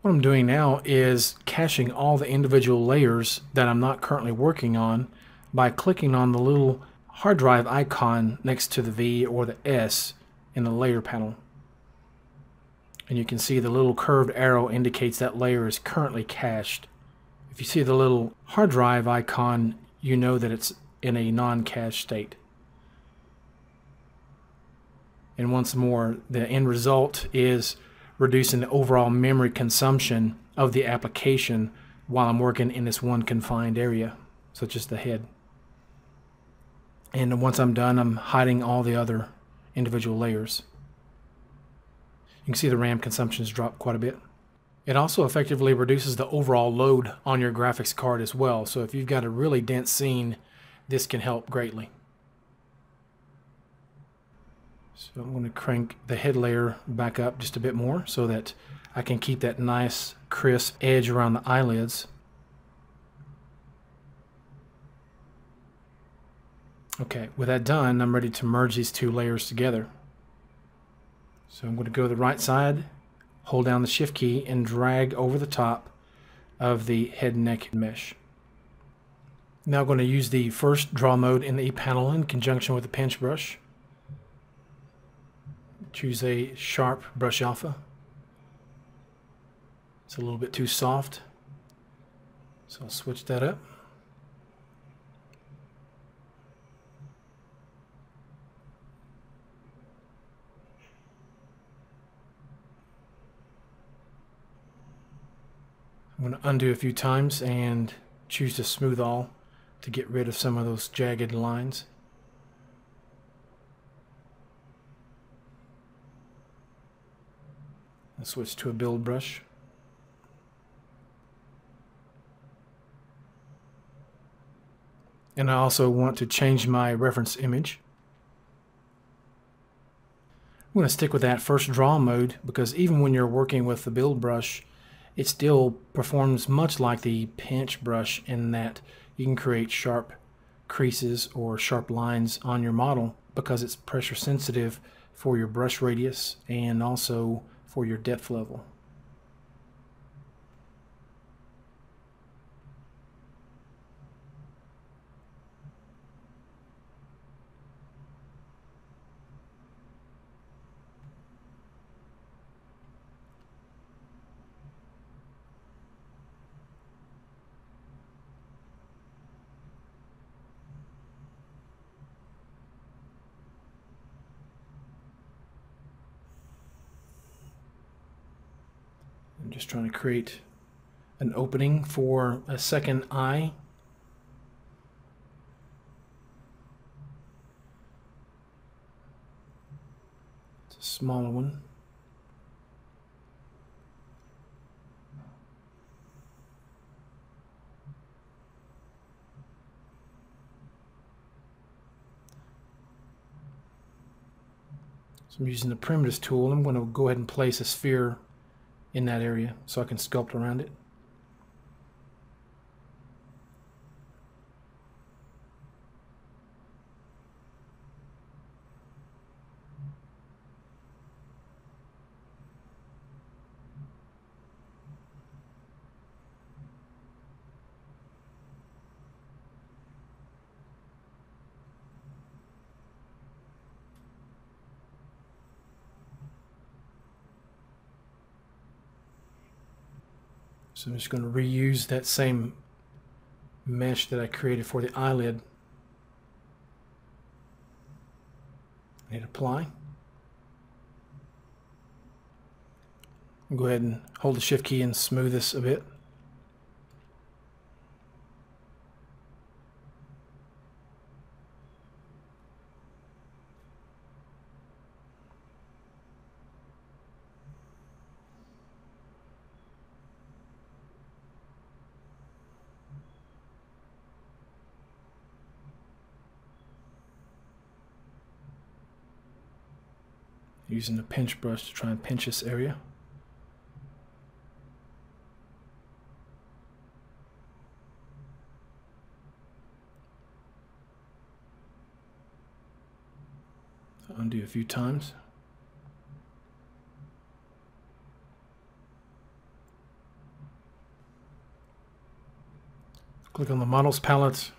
What I'm doing now is caching all the individual layers that I'm not currently working on by clicking on the little hard drive icon next to the V or the S in the layer panel. And you can see the little curved arrow indicates that layer is currently cached. If you see the little hard drive icon, you know that it's in a non-cache state. And once more, the end result is reducing the overall memory consumption of the application while I'm working in this one confined area, such as the head. And once I'm done, I'm hiding all the other individual layers. You can see the RAM consumption has dropped quite a bit. It also effectively reduces the overall load on your graphics card as well. So if you've got a really dense scene, this can help greatly. So I'm going to crank the head layer back up just a bit more so that I can keep that nice crisp edge around the eyelids. Okay, with that done, I'm ready to merge these two layers together. So I'm going to go to the right side, hold down the Shift key, and drag over the top of the head and neck mesh. Now I'm going to use the first draw mode in the E panel in conjunction with the pinch brush. Choose a sharp brush alpha. It's a little bit too soft, so I'll switch that up. I'm going to undo a few times and choose to smooth all to get rid of some of those jagged lines. I'll switch to a build brush. And I also want to change my reference image. I'm going to stick with that first draw mode because even when you're working with the build brush, it still performs much like the pinch brush in that you can create sharp creases or sharp lines on your model because it's pressure sensitive for your brush radius and also for your depth level. I'm just trying to create an opening for a second eye. It's a smaller one. So I'm using the primitives tool. I'm going to go ahead and place a sphere in that area so I can sculpt around it. So I'm just going to reuse that same mesh that I created for the eyelid. Hit apply. Go ahead and hold the Shift key and smooth this a bit. Using the pinch brush to try and pinch this area. Undo a few times. Click on the Models palette.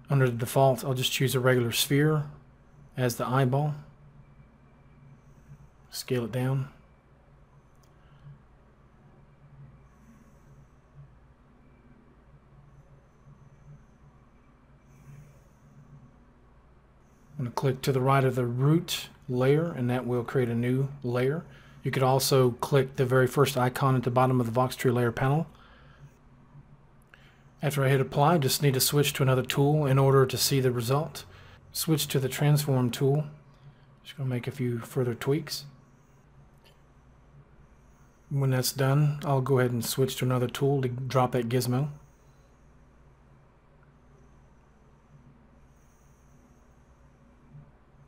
Under the default, I'll just choose a regular sphere as the eyeball. Scale it down. I'm going to click to the right of the root layer, and that will create a new layer. You could also click the very first icon at the bottom of the Vox Tree layer panel. After I hit apply, I just need to switch to another tool in order to see the result. Switch to the transform tool. Just going to make a few further tweaks. When that's done, I'll go ahead and switch to another tool to drop that gizmo.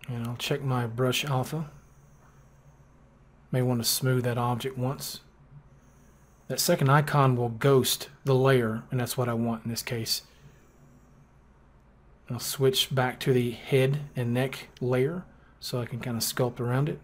And I'll check my brush alpha. May want to smooth that object once. That second icon will ghost the layer, and that's what I want in this case. I'll switch back to the head and neck layer so I can kind of sculpt around it.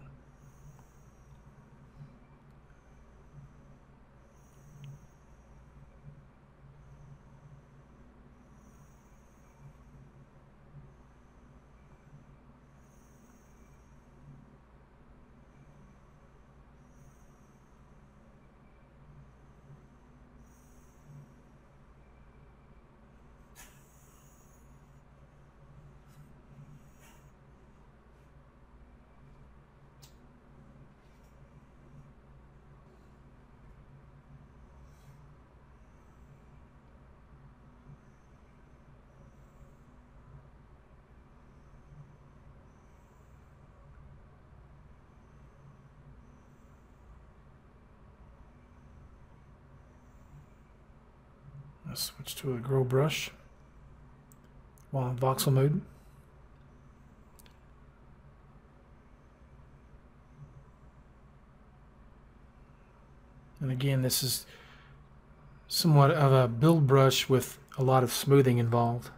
I'll switch to a grow brush while in voxel mode. And again, this is somewhat of a build brush with a lot of smoothing involved.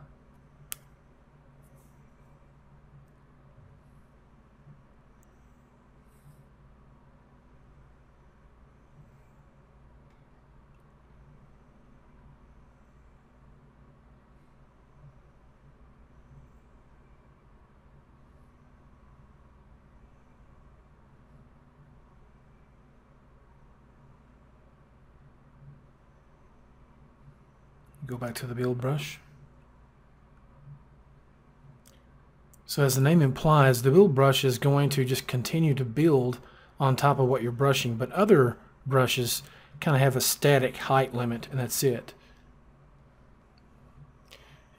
Go back to the build brush. So as the name implies, the build brush is going to just continue to build on top of what you're brushing, but other brushes kind of have a static height limit, and that's it.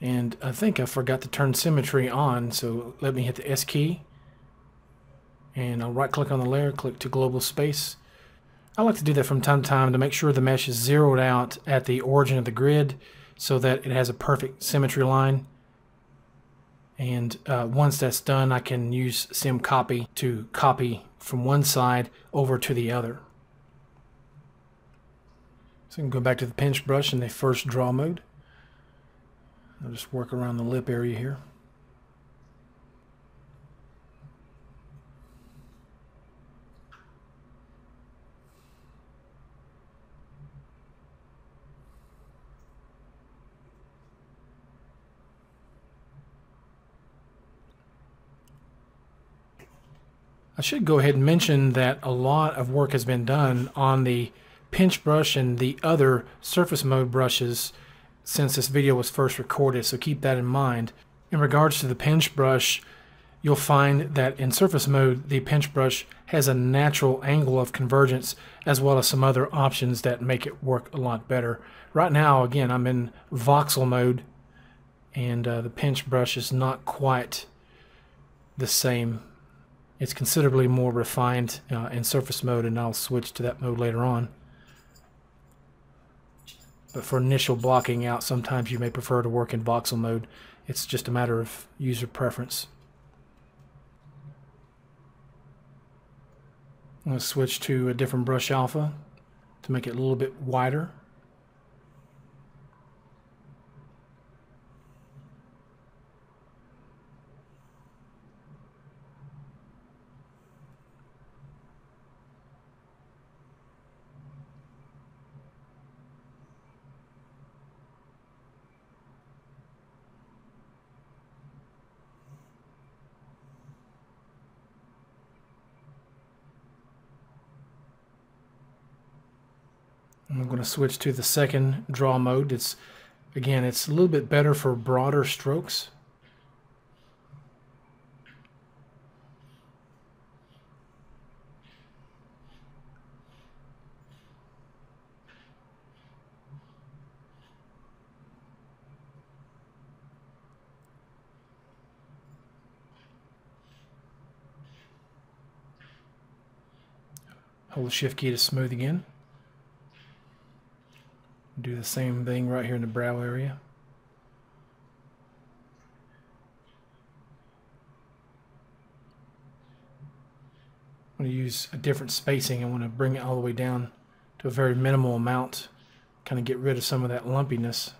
And I think I forgot to turn symmetry on, so let me hit the S key, and I'll right click on the layer, click to global space. I like to do that from time to time to make sure the mesh is zeroed out at the origin of the grid so that it has a perfect symmetry line. And once that's done, I can use Sim Copy to copy from one side over to the other. So I can go back to the pinch brush in the first draw mode. I'll just work around the lip area here. I should go ahead and mention that a lot of work has been done on the pinch brush and the other surface mode brushes since this video was first recorded, so keep that in mind. In regards to the pinch brush, you'll find that in surface mode the pinch brush has a natural angle of convergence as well as some other options that make it work a lot better. Right now, again, I'm in voxel mode, and the pinch brush is not quite the same. It's considerably more refined in surface mode, and I'll switch to that mode later on. But for initial blocking out, sometimes you may prefer to work in voxel mode. It's just a matter of user preference. I'm going to switch to a different brush alpha to make it a little bit wider. I'm going to switch to the second draw mode. Again, it's a little bit better for broader strokes. Hold the shift key to smooth again. Do the same thing right here in the brow area. I'm going to use a different spacing. I want to bring it all the way down to a very minimal amount, kind of get rid of some of that lumpiness.